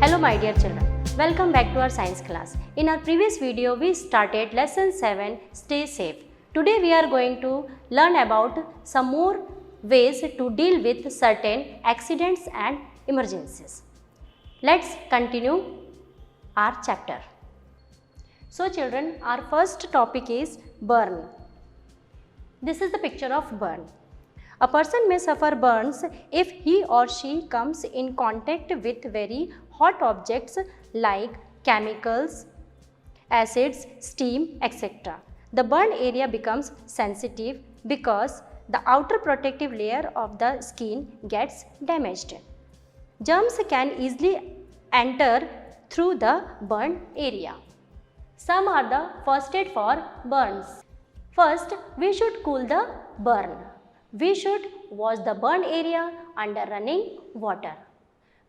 Hello my dear children, welcome back to our science class. In our previous video we started lesson 7 Stay Safe. Today we are going to learn about some more ways to deal with certain accidents and emergencies. Let's continue our chapter. So children, our first topic is burn. This is the picture of burn. A person may suffer burns if he or she comes in contact with very hot objects like chemicals, acids, steam, etc. The burn area becomes sensitive because the outer protective layer of the skin gets damaged. Germs can easily enter through the burn area. Some are the first aid for burns. First, we should cool the burn. We should wash the burn area under running water.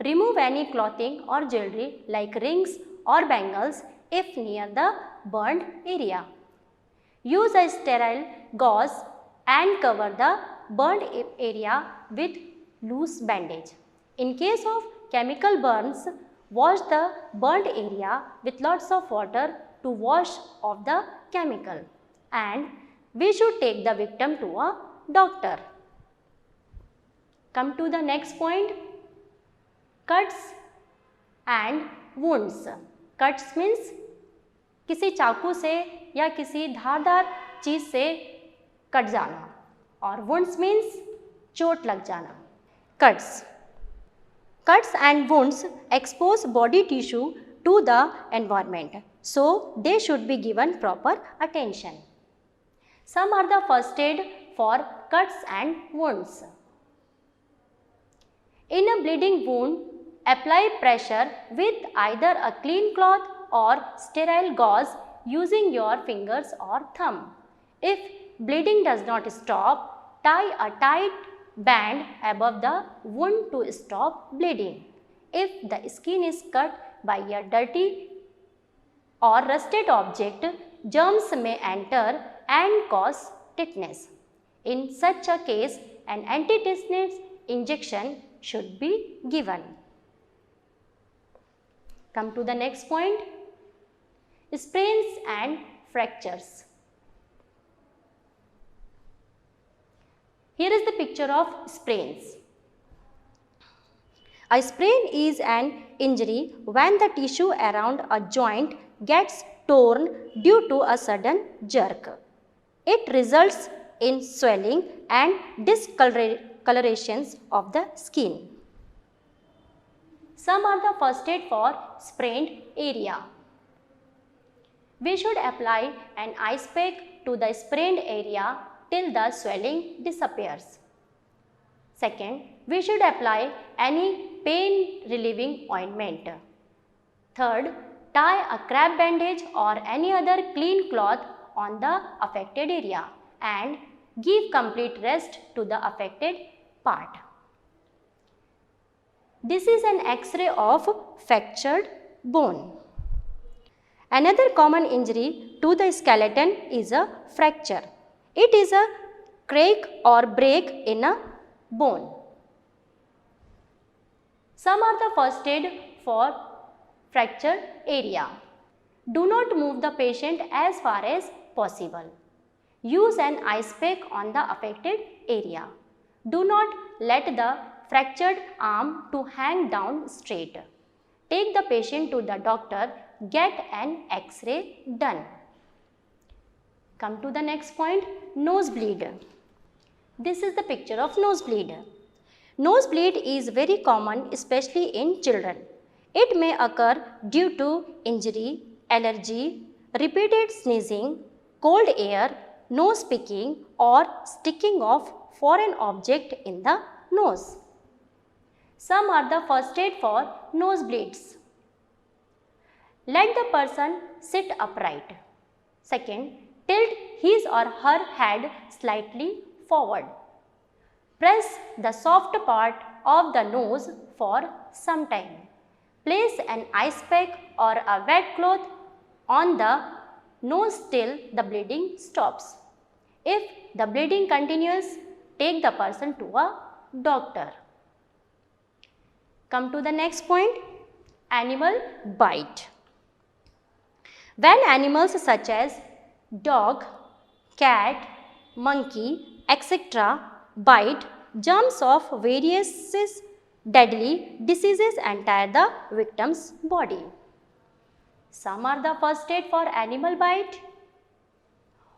Remove any clothing or jewelry like rings or bangles if near the burned area. Use a sterile gauze and cover the burned area with loose bandage. In case of chemical burns, wash the burned area with lots of water to wash off the chemical, and we should take the victim to a doctor. Come to the next point, cuts and wounds. Cuts means किसी चाकू से या किसी धारदार चीज से cut जाना, और wounds means चोट लग जाना. Cuts and wounds expose body tissue to the environment, so they should be given proper attention. Some are the first aid for cuts and wounds. In a bleeding wound, apply pressure with either a clean cloth or sterile gauze using your fingers or thumb. If bleeding does not stop, tie a tight band above the wound to stop bleeding. If the skin is cut by a dirty or rusted object, germs may enter and cause tetanus. In such a case, an anti-tetanus injection should be given. Come to the next point, sprains and fractures. Here is the picture of sprains. A sprain is an injury when the tissue around a joint gets torn due to a sudden jerk. It results in swelling and discolorations of the skin. Some are the first aid for sprained area. We should apply an ice pack to the sprained area till the swelling disappears. Second, we should apply any pain relieving ointment. Third, tie a crab bandage or any other clean cloth on the affected area and give complete rest to the affected part. This is an X-ray of fractured bone. Another common injury to the skeleton is a fracture. It is a crack or break in a bone. Some are the first aid for fractured area. Do not move the patient as far as possible. Use an ice pack on the affected area. Do not let the fractured arm to hang down straight. Take the patient to the doctor. Get an X-ray done. Come to the next point, nosebleed. This is the picture of nosebleed. Nosebleed is very common, especially in children. It may occur due to injury, allergy, repeated sneezing, cold air, nose picking, or sticking of foreign object in the nose. Some are the first aid for nosebleeds. Let the person sit upright. Second, tilt his or her head slightly forward. Press the soft part of the nose for some time. Place an ice pack or a wet cloth on the nose till the bleeding stops. If the bleeding continues, take the person to a doctor. Come to the next point, Animal bite. When animals such as dog, cat, monkey, etc. bite, germs of various deadly diseases enter the victim's body. Some are the first aid for animal bite.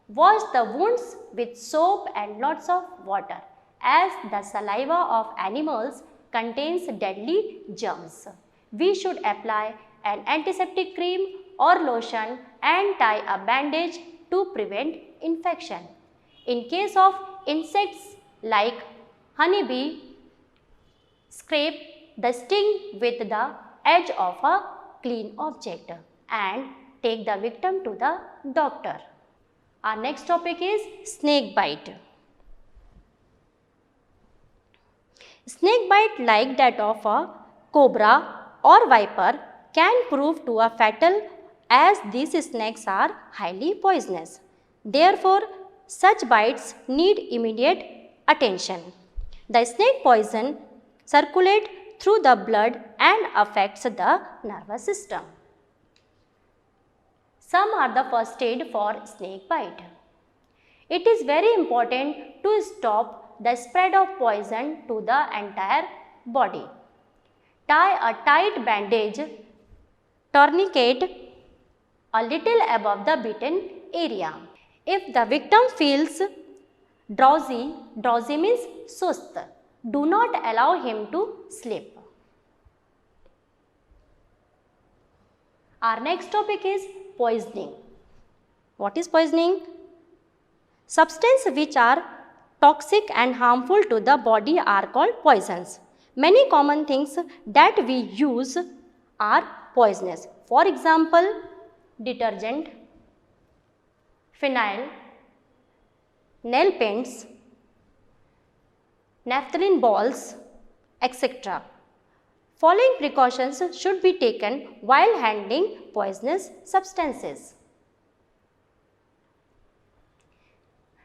Wash the wounds with soap and lots of water, as the saliva of animals contains deadly germs. We should apply an antiseptic cream or lotion and tie a bandage to prevent infection. In case of insects like honeybee, scrape the sting with the edge of a clean object and take the victim to the doctor. Our next topic is snake bite. Snake bite, like that of a cobra or viper, can prove to a fatal, as these snakes are highly poisonous. Therefore, such bites need immediate attention. The snake poison circulates through the blood and affects the nervous system. Some are the first aid for snake bite. It is very important to stop the spread of poison to the entire body. Tie a tight bandage, tourniquet a little above the bitten area. If the victim feels drowsy means sust, do not allow him to sleep. Our next topic is poisoning. What is poisoning? Substances which are toxic and harmful to the body are called poisons. Many common things that we use are poisonous. For example, detergent, phenyl, nail paints, naphthalene balls, etc. Following precautions should be taken while handling poisonous substances.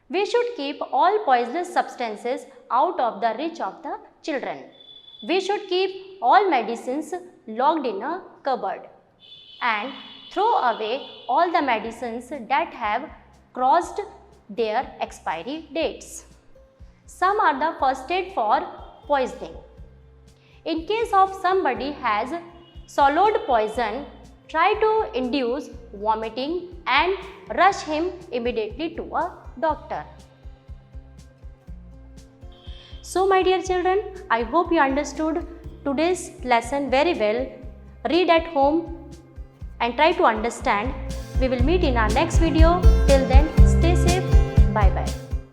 We should keep all poisonous substances out of the reach of the children. We should keep all medicines locked in a cupboard and throw away all the medicines that have crossed their expiry dates. Some are the first aid for poisoning. In case of somebody has swallowed poison, try to induce vomiting and rush him immediately to a doctor. So my dear children, I hope you understood today's lesson very well. Read at home and try to understand. We will meet in our next video. Till then, stay safe. Bye bye.